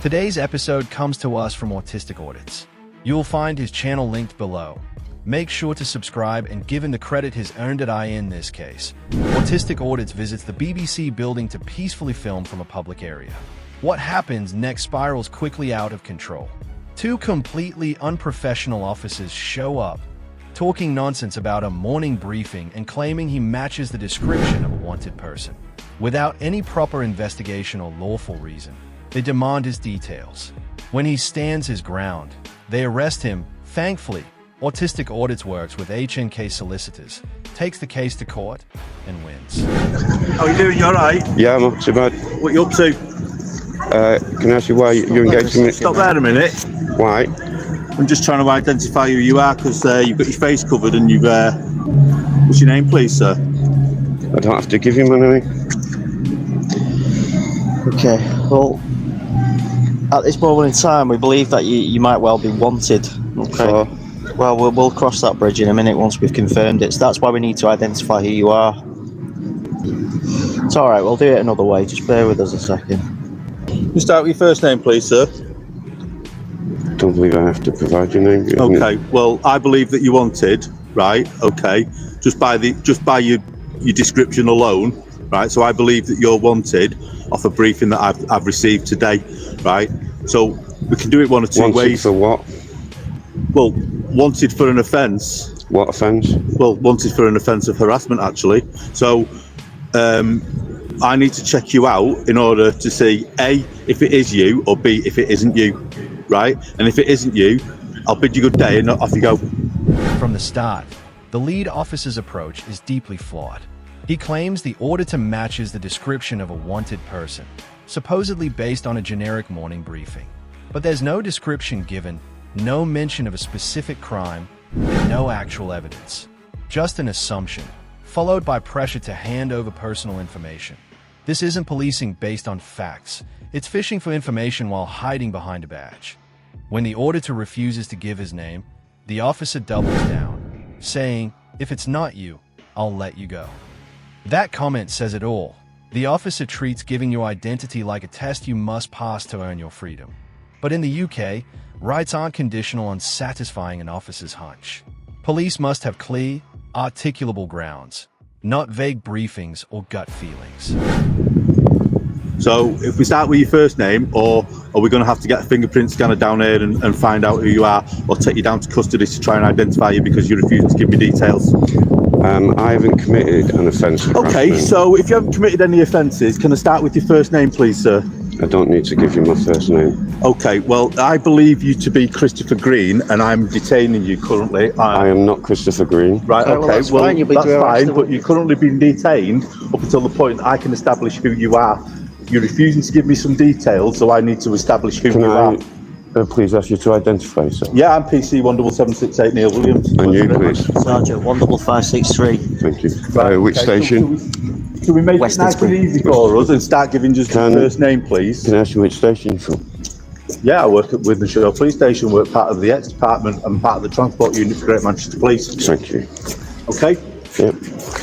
Today's episode comes to us from Autistic Audits. You'll find his channel linked below. Make sure to subscribe and give him the credit he's earned in this case. Autistic Audits visits the BBC building to peacefully film from a public area. What happens next spirals quickly out of control. Two completely unprofessional officers show up, talking nonsense about a morning briefing and claiming he matches the description of a wanted person. Without any proper investigation or lawful reason, they demand his details. When he stands his ground, they arrest him. Thankfully, Autistic Audits works with HNK solicitors, takes the case to court, and wins. How are you doing? You alright? Yeah, I'm not too bad. What are you up to? Can I ask you why you're engaged in it? Stop there a minute. Why? I'm just trying to identify who you are because you've got your face covered and you've... What's your name, please, sir? I don't have to give you my name. Okay, well, at this moment in time, we believe that you might well be wanted. Okay. So, Well, we'll cross that bridge in a minute once we've confirmed it. So that's why we need to identify who you are. It's all right. We'll do it another way. Just bear with us a second. You start with your first name, please, sir. don't believe I have to provide your name. Okay. Well, I believe that you're wanted, right? Okay. Just by your description alone, right? So I believe that you're wanted off a briefing that I've received today, right? So we can do it one or two ways. For what? Well, wanted for an offence. What offence? Well, wanted for an offence of harassment, actually. So I need to check you out in order to see A, if it is you, or B, if it isn't you, right? And if it isn't you, I'll bid you good day and off you go. From the start, the lead officer's approach is deeply flawed. He claims the auditor matches the description of a wanted person, supposedly based on a generic morning briefing. But there's no description given, no mention of a specific crime, and no actual evidence. Just an assumption, followed by pressure to hand over personal information. This isn't policing based on facts. It's fishing for information while hiding behind a badge. When the auditor refuses to give his name, the officer doubles down, saying, "If it's not you, I'll let you go." That comment says it all. The officer treats giving your identity like a test you must pass to earn your freedom. But in the UK, rights aren't conditional on satisfying an officer's hunch. Police must have clear, articulable grounds, not vague briefings or gut feelings. So if we start with your first name, or are we going to have to get a fingerprint scanner down here and find out who you are, or take you down to custody to try and identify you because you refuse to give me details? I haven't committed an offence. Okay, so if you haven't committed any offences, can I start with your first name, please, sir? I don't need to give you my first name. Okay, well, I believe you to be Christopher Green, and I'm detaining you currently. I am not Christopher Green. Right, Okay, well, okay, that's well, fine. You'll be that's doing fine, arrested. but you're currently being detained up until the point that I can establish who you are. You're refusing to give me some details, so I need to establish who Can you are. I please ask you to identify yourself? Yeah, I'm PC 17768 Neil Williams. And you, please. Sergeant 15563. Thank you. Right, Which okay, station? So can we make Western it nice and Spring. easy for us and start giving just your first name, please? Can I ask you which station you're from? Yeah, I work at Withenshaw Police Station, work part of the X Department and part of the Transport Unit for Great Manchester Police. Thank you. Okay, Yep.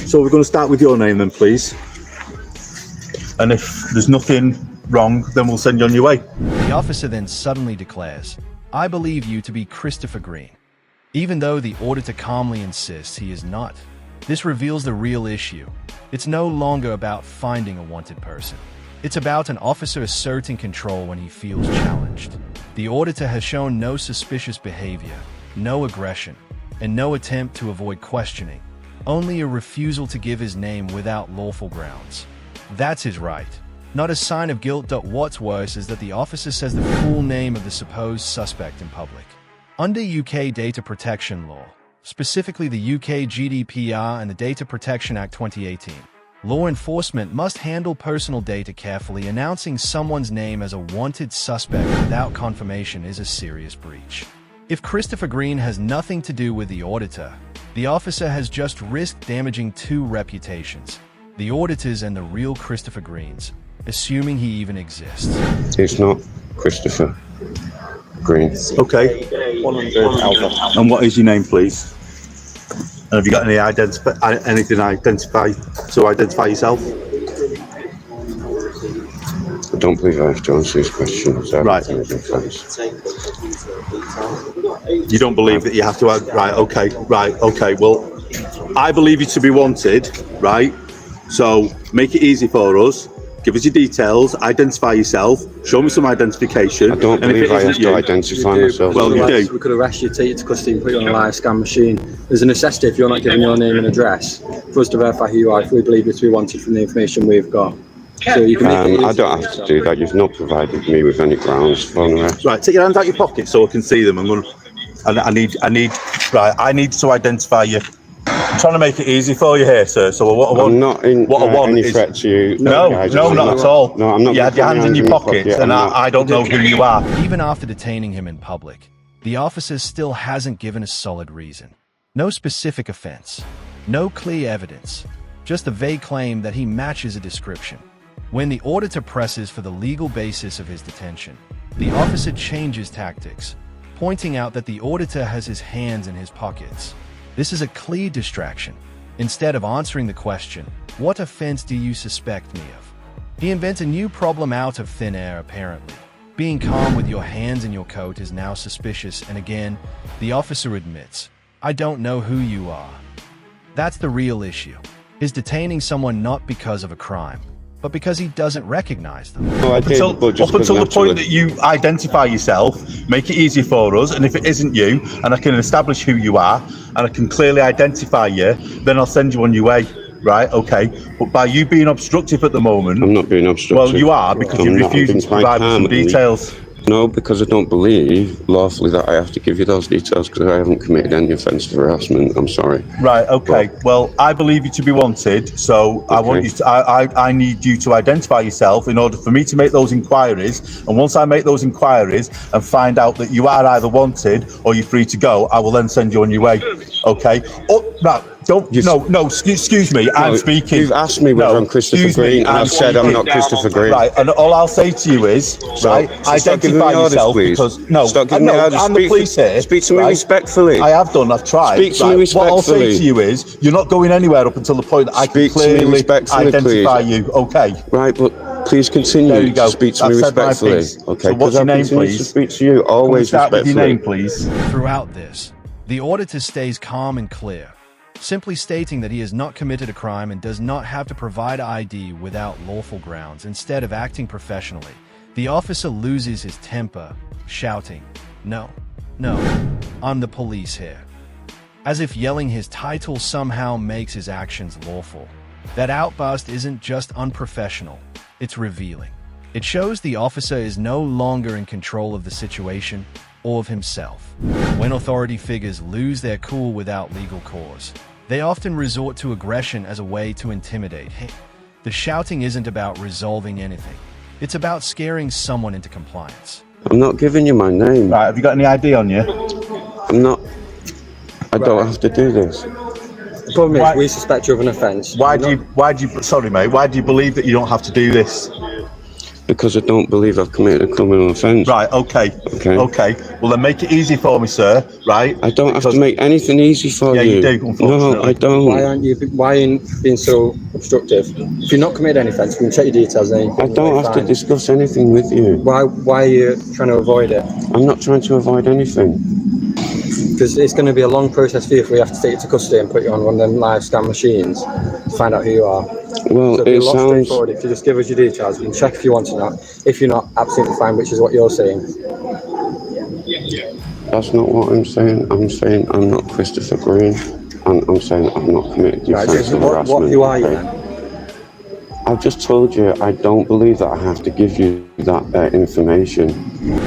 so we're going to start with your name then, please. And if there's nothing wrong, then we'll send you on your way. The officer then suddenly declares, "I believe you to be Christopher Green," even though the auditor calmly insists he is not. This reveals the real issue. It's no longer about finding a wanted person. It's about an officer asserting control when he feels challenged. The auditor has shown no suspicious behavior, no aggression, and no attempt to avoid questioning, only a refusal to give his name without lawful grounds. That's his right, not a sign of guilt. What's worse is that the officer says the full name of the supposed suspect in public. Under UK data protection law, specifically the UK GDPR and the Data Protection Act 2018, law enforcement must handle personal data carefully. Announcing someone's name as a wanted suspect without confirmation is a serious breach. If Christopher Green has nothing to do with the auditor, the officer has just risked damaging two reputations, the auditor's and the real Christopher Green's, assuming he even exists. It's not Christopher Green. Okay. 100 Alpha. And what is your name, please? And have you got any anything to identify yourself? I don't believe I have to answer these questions. Right. You don't believe that you have to add, right, okay, well, I believe you to be wanted, right? So make it easy for us, give us your details, identify yourself, show me some identification. I don't believe I have to identify myself. Well, you do. We could arrest you, take you to custody and put you on a live scan machine. There's a necessity, if you're not giving your name and address, for us to verify who you are if we believe you to be wanted from the information we've got. So you can I don't have to do that. You've not provided me with any grounds for an arrest. Right, take your hands out your pocket so I can see them. I need to identify you. I'm trying to make it easy for you here, sir. So what I want, I'm not in any threat to you. No, guys. not at all. No, I'm not. You had your hands in your pockets, and I don't know who you are. Even after detaining him in public, the officer still hasn't given a solid reason. No specific offense, no clear evidence, just a vague claim that he matches a description. When the auditor presses for the legal basis of his detention, the officer changes tactics, pointing out that the auditor has his hands in his pockets. This is a clear distraction. Instead of answering the question, "What offense do you suspect me of?" he invents a new problem out of thin air, apparently. Being calm with your hands in your coat is now suspicious, and again, the officer admits, "I don't know who you are." That's the real issue. He's detaining someone not because of a crime, but because he doesn't recognize them. Up until the point that you identify yourself, make it easy for us, and if it isn't you, and I can establish who you are, and I can clearly identify you, then I'll send you on your way, right? Okay. But by you being obstructive at the moment... I'm not being obstructive. Well, you are, because you're refusing to provide us some details. No, because I don't believe lawfully that I have to give you those details because I haven't committed any offence of harassment. I'm sorry. Right, okay. Well, I believe you to be wanted, so I want you to, I need you to identify yourself in order for me to make those inquiries. And once I make those inquiries and find out that you are either wanted or you're free to go, I will then send you on your way. Okay? Oh, no. Excuse me, I'm speaking. You've asked me whether I'm Christopher Green, and I've said I'm not Christopher Green. Right, and all I'll say to you is, right, identify yourself, because, stop giving me orders. I'm the police here. Speak to me respectfully. I have done, I've tried. Speak to me respectfully. What I'll say to you is, you're not going anywhere up until the point that I can clearly identify you, okay? Right, but please continue to speak to me respectfully. Okay, so what's your name, please? To speak to you, always respectfully. With your name, please? Throughout this, the auditor stays calm and clear, simply stating that he has not committed a crime and does not have to provide ID without lawful grounds. Instead of acting professionally, the officer loses his temper, shouting, "No, I'm the police here," as if yelling his title somehow makes his actions lawful. That outburst isn't just unprofessional, it's revealing. It shows the officer is no longer in control of the situation or of himself. When authority figures lose their cool without legal cause, they often resort to aggression as a way to intimidate. The shouting isn't about resolving anything. It's about scaring someone into compliance. I'm not giving you my name. Right, have you got any ID on you? I'm not. I don't have to do this. The problem is, we suspect you of an offence. Why do you believe that you don't have to do this? Because I don't believe I've committed a criminal offence. Right, okay. Well, then make it easy for me, sir, right? I don't have to make anything easy for you. Yeah, you do, unfortunately. No, I don't. Why are you being so obstructive? If you're not committed any offence, we can check your details. Then I don't have to discuss anything with you. Why are you trying to avoid it? I'm not trying to avoid anything. Because it's going to be a long process for you if we have to take you to custody and put you on one of them live scan machines to find out who you are. Well, so it'll be a lot straightforward if you just give us your details. We can check if you want to not. If you're not, absolutely fine, which is what you're saying. That's not what I'm saying. I'm saying I'm not Christopher Green, and I'm saying I've not committed offensive harassment. Who are you then? I've just told you I don't believe that I have to give you that information.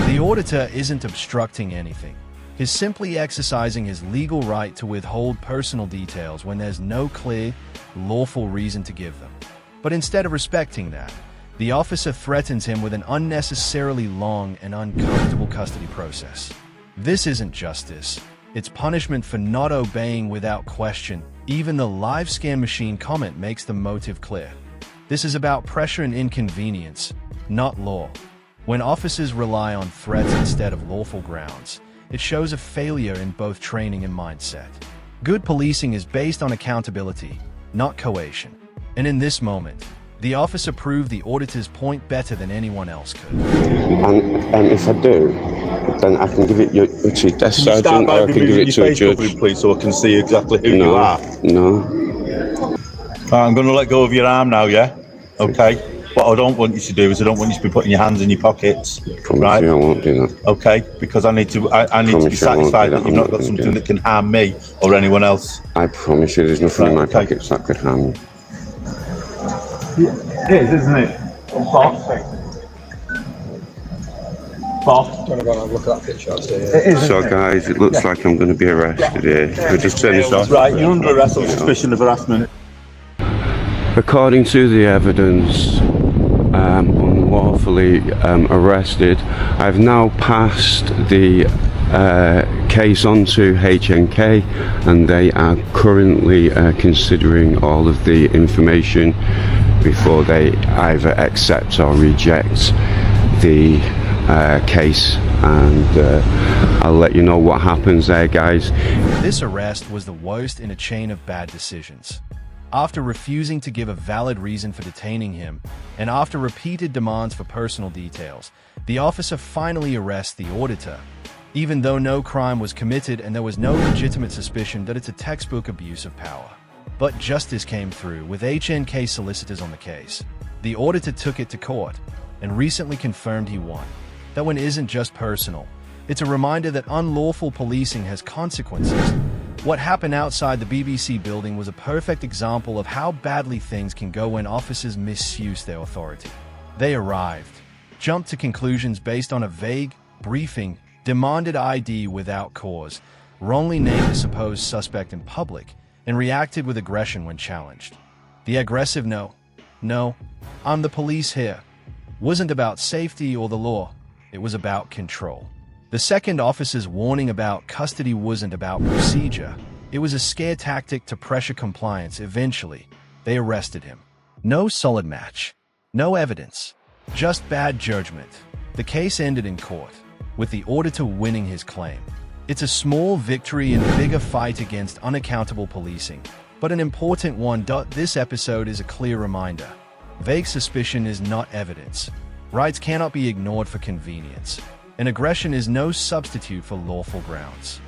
The auditor isn't obstructing anything. He's simply exercising his legal right to withhold personal details when there's no clear, lawful reason to give them. But instead of respecting that, the officer threatens him with an unnecessarily long and uncomfortable custody process. This isn't justice. It's punishment for not obeying without question. Even the live scan machine comment makes the motive clear. This is about pressure and inconvenience, not law. When officers rely on threats instead of lawful grounds, it shows a failure in both training and mindset. Good policing is based on accountability, not coercion. And in this moment, The officer proved the auditor's point better than anyone else could. And if I do, then I can give it to your desk sergeant, or I can give it to a judge. Please, so I can see exactly who you No, are. no. Right, I'm going to let go of your arm now, yeah? Okay. What I don't want you to do is I don't want you to be putting your hands in your pockets. Promise right? you I won't do that. Okay, because I need to be satisfied that you've not got something that can harm me or anyone else. I promise you there's nothing in my pockets that could harm you. It is, isn't it? Boss. Boss. Do you want to go and have a look at that picture? I'll see. So guys, it looks like I'm going to be arrested here. We'll just turn this off. Right, you're under arrest on suspicion of harassment. According to the evidence, unlawfully arrested. I've now passed the case on to HNK, and they are currently considering all of the information before they either accept or reject the case, and I'll let you know what happens there, guys. This arrest was the worst in a chain of bad decisions. After refusing to give a valid reason for detaining him, and after repeated demands for personal details, the officer finally arrests the auditor, even though no crime was committed and there was no legitimate suspicion that it's a textbook abuse of power. But justice came through, with HNK solicitors on the case. The auditor took it to court, and recently confirmed he won. That one isn't just personal. It's a reminder that unlawful policing has consequences. What happened outside the BBC building was a perfect example of how badly things can go when officers misuse their authority. They arrived, jumped to conclusions based on a vague briefing, demanded ID without cause, wrongly named a supposed suspect in public, and reacted with aggression when challenged. The aggressive "no, I'm the police here" wasn't about safety or the law, it was about control. The second officer's warning about custody wasn't about procedure. It was a scare tactic to pressure compliance. Eventually, they arrested him. No solid match. No evidence. Just bad judgment. The case ended in court, with the auditor winning his claim. It's a small victory in a bigger fight against unaccountable policing, but an important one. This episode is a clear reminder. Vague suspicion is not evidence. Rights cannot be ignored for convenience. And aggression is no substitute for lawful grounds.